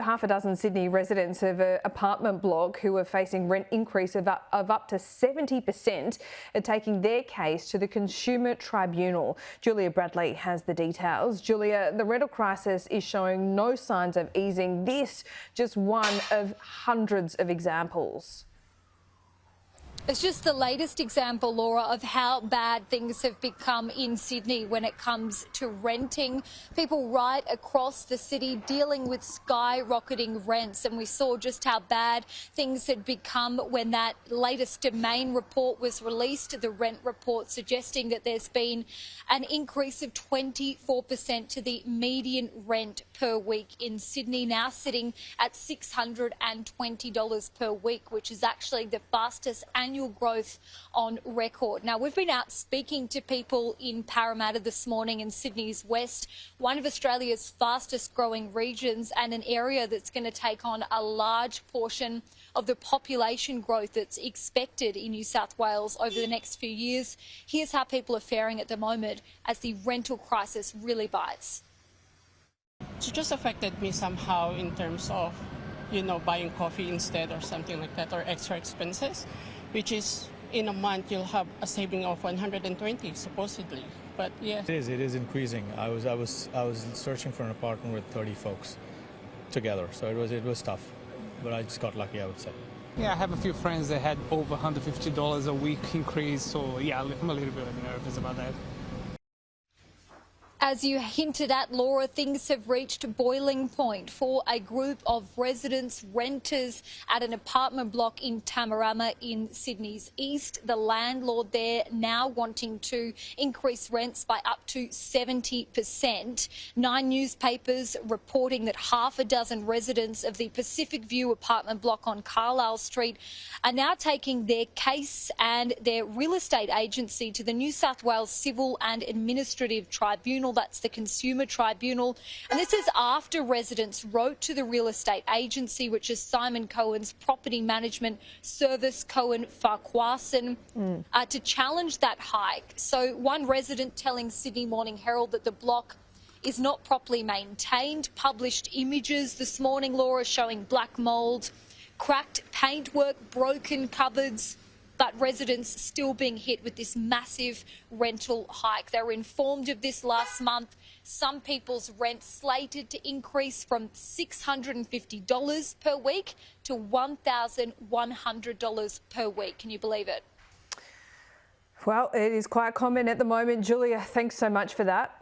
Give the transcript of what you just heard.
half a dozen Sydney residents of an apartment block who are facing rent increase of up to 70% are taking their case to the Consumer Tribunal. Julia Bradley has the details. Julia, the rental crisis is showing no signs of easing. This just one of hundreds of examples. It's just the latest example, Laura, of how bad things have become in Sydney when it comes to renting. People right across the city dealing with skyrocketing rents, and we saw just how bad things had become when that latest Domain report was released, the rent report suggesting that there's been an increase of 24% to the median rent per week in Sydney, now sitting at $620 per week, which is actually the fastest annual growth on record. Now, we've been out speaking to people in Parramatta this morning in Sydney's west, one of Australia's fastest growing regions and an area that's going to take on a large portion of the population growth that's expected in New South Wales over the next few years. Here's how people are faring at the moment as the rental crisis really bites. It just affected me somehow in terms of, buying coffee instead or something like that, or extra expenses, which is in a month you'll have a saving of 120 supposedly. But yeah, it is increasing. I was searching for an apartment with 30 folks together, so it was tough, but I just got lucky, I would say. Yeah, I have a few friends that had over $150 a week increase, so yeah, I'm a little bit nervous about that. As you hinted at, Laura, things have reached boiling point for a group of residents, renters at an apartment block in Tamarama in Sydney's east. The landlord there now wanting to increase rents by up to 70%. 9 newspapers reporting that half a dozen residents of the Pacific View apartment block on Carlisle Street are now taking their case and their real estate agency to the New South Wales Civil and Administrative Tribunal. That's the Consumer Tribunal. And this is after residents wrote to the real estate agency, which is Simon Cohen's property management service, Cohen Farquharson, to challenge that hike. So one resident telling Sydney Morning Herald that the block is not properly maintained, published images this morning, Laura, showing black mould, cracked paintwork, broken cupboards, but residents still being hit with this massive rental hike. They were informed of this last month. Some people's rent slated to increase from $650 per week to $1,100 per week. Can you believe it? Well, it is quite common at the moment. Julia, thanks so much for that.